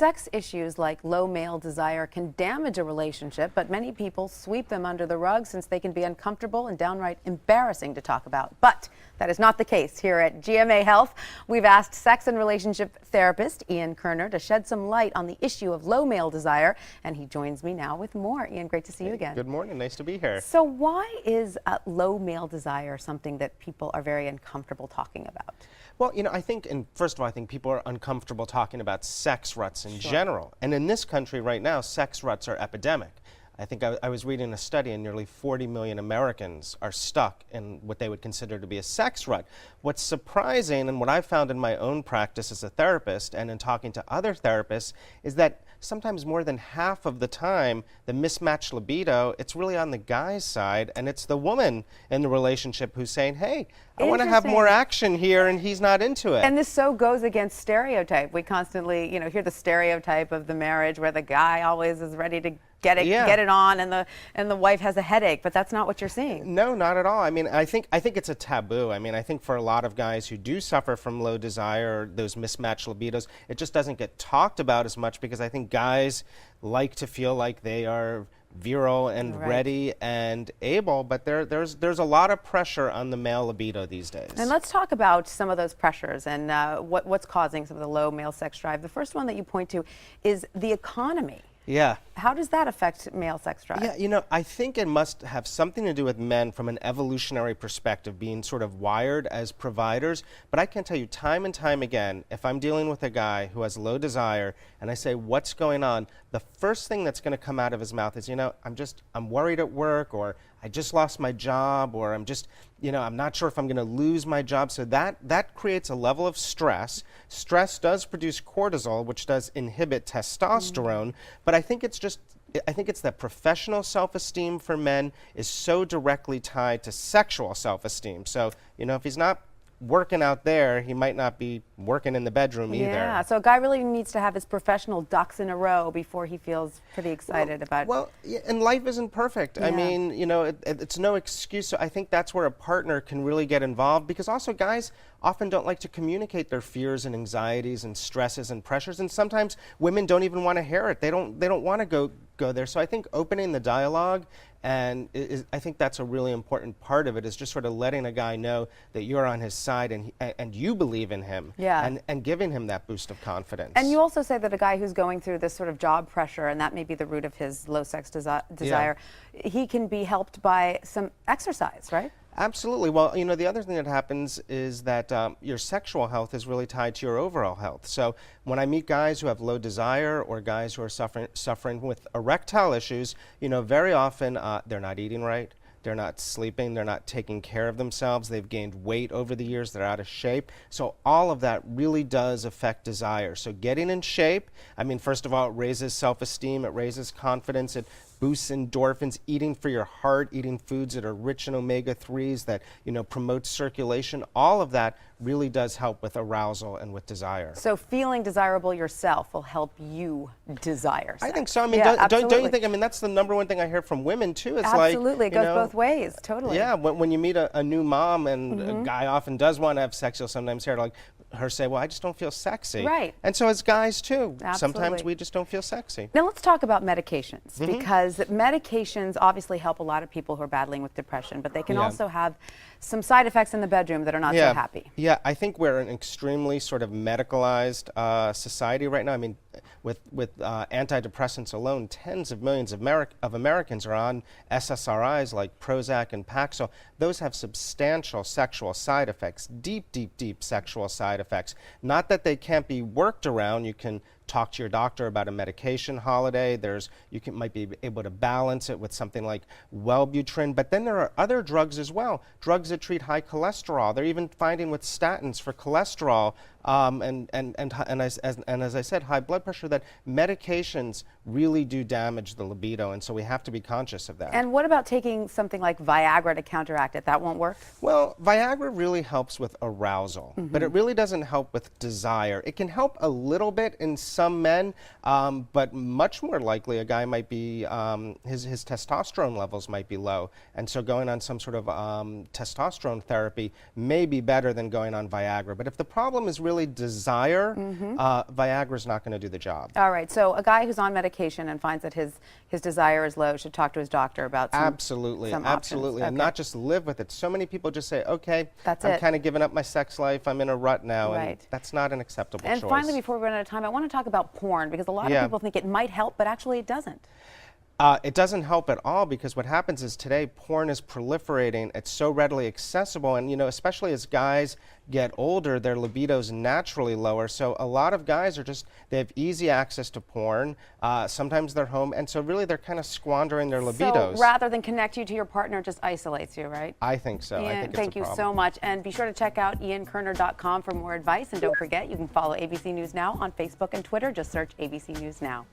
Sex issues like low male desire can damage a relationship, but many people sweep them under the rug since they can be uncomfortable and downright embarrassing to talk about. But that is not the case here at GMA Health. We've asked sex and relationship therapist Ian Kerner to shed some light on the issue of low male desire, and he joins me now with more. Ian, great to see you again. Good morning. Nice to be here. So why is low male desire something that people are very uncomfortable talking about? Well, you know, I think, and first of all, I think people are uncomfortable talking about sex ruts in general. And in this country right now, sex ruts are epidemic. I think I was reading a study and nearly 40 million Americans are stuck in what they would consider to be a sex rut. What's surprising, and what I've found in my own practice as a therapist and in talking to other therapists, is that sometimes more than half of the time, the mismatched libido, it's really on the guy's side, and it's the woman in the relationship who's saying, hey, I want to have more action here, and he's not into it. And this so goes against stereotype. We constantly, hear the stereotype of the marriage where the guy always is ready to get it on, and the wife has a headache, but that's not what you're seeing. No, not at all. I mean, I think it's a taboo. I mean, I think for a lot of guys who do suffer from low desire, or those mismatched libidos, it just doesn't get talked about as much because I think guys like to feel like they are virile and ready and able, but there's a lot of pressure on the male libido these days. And let's talk about some of those pressures and what's causing some of the low male sex drive. The first one that you point to is the economy. Yeah. How does that affect male sex drive? Yeah, you know, I think it must have something to do with men from an evolutionary perspective being sort of wired as providers. But I can tell you time and time again, if I'm dealing with a guy who has low desire and I say, what's going on? The first thing that's going to come out of his mouth is, I'm worried at work, or I just lost my job, or I'm just, I'm not sure if I'm going to lose my job. So that creates a level of stress. Stress does produce cortisol, which does inhibit testosterone. But I think it's that professional self-esteem for men is so directly tied to sexual self-esteem. So, if he's not working out there, he might not be working in the bedroom either. Yeah, so a guy really needs to have his professional ducks in a row before he feels pretty excited about it. Well, and life isn't perfect. Yeah. I mean, it's no excuse. So I think that's where a partner can really get involved, because also guys often don't like to communicate their fears and anxieties and stresses and pressures, and sometimes women don't even want to hear it. They don't want to go there. So I think opening the dialogue, and I think that's a really important part of it, is just sort of letting a guy know that you're on his side and you believe in him, and giving him that boost of confidence. And you also say that a guy who's going through this sort of job pressure, and that may be the root of his low sex desire, he can be helped by some exercise, right? Absolutely. Well, the other thing that happens is that your sexual health is really tied to your overall health. So when I meet guys who have low desire or guys who are suffering with erectile issues, very often they're not eating right. They're not sleeping, they're not taking care of themselves, they've gained weight over the years, they're out of shape. So all of that really does affect desire. So getting in shape, first of all, it raises self-esteem, it raises confidence, it boosts endorphins, eating for your heart, eating foods that are rich in omega-3s that, promote circulation. All of that really does help with arousal and with desire. So feeling desirable yourself will help you desire sex. I think so. Don't you think? That's the number one thing I hear from women too. It's absolutely, it goes both ways, totally. Yeah, when you meet a new mom and a guy often does want to have sex, you'll sometimes hear her say, well, I just don't feel sexy. Right. And so as guys too, absolutely. Sometimes we just don't feel sexy. Now let's talk about medications, because medications obviously help a lot of people who are battling with depression, but they can also have some side effects in the bedroom that are not so happy. Yeah, I think we're an extremely sort of medicalized society right now. With antidepressants alone, tens of millions of Americans are on SSRIs like Prozac and Paxil. Those have substantial sexual side effects, deep sexual side effects. Not that they can't be worked around. You can talk to your doctor about a medication holiday. Might be able to balance it with something like Wellbutrin, but then there are other drugs as well, drugs that treat high cholesterol. They're even finding with statins for cholesterol, and as I said, high blood pressure, that medications really do damage the libido, and so we have to be conscious of that. And what about taking something like Viagra to counteract it? That won't work? Well, Viagra really helps with arousal, but it really doesn't help with desire. It can help a little bit in some some men, but much more likely a guy might be, his testosterone levels might be low. And so going on some sort of testosterone therapy may be better than going on Viagra. But if the problem is really desire, Viagra is not going to do the job. All right, so a guy who's on medication and finds that his desire is low should talk to his doctor about some Absolutely, some absolutely. options. And Okay. not just live with it. So many people just say, okay, That's I'm it. kind of giving up my sex life, I'm in a rut now, and Right. that's not an acceptable And choice. finally, before we run out of time, I want to talk about porn, because a lot of Yeah. people think it might help, but actually it doesn't. It doesn't help at all, because what happens is today porn is proliferating. It's so readily accessible, and especially as guys get older, their libido's naturally lower. So a lot of guys they have easy access to porn. Sometimes they're home, and so really they're kind of squandering their libidos. So rather than connect you to your partner, it just isolates you, right? I think so. I Ian, think it's thank a you problem. so much. And be sure to check out iankerner.com for more advice. And don't forget, you can follow ABC News Now on Facebook and Twitter. Just search ABC News Now.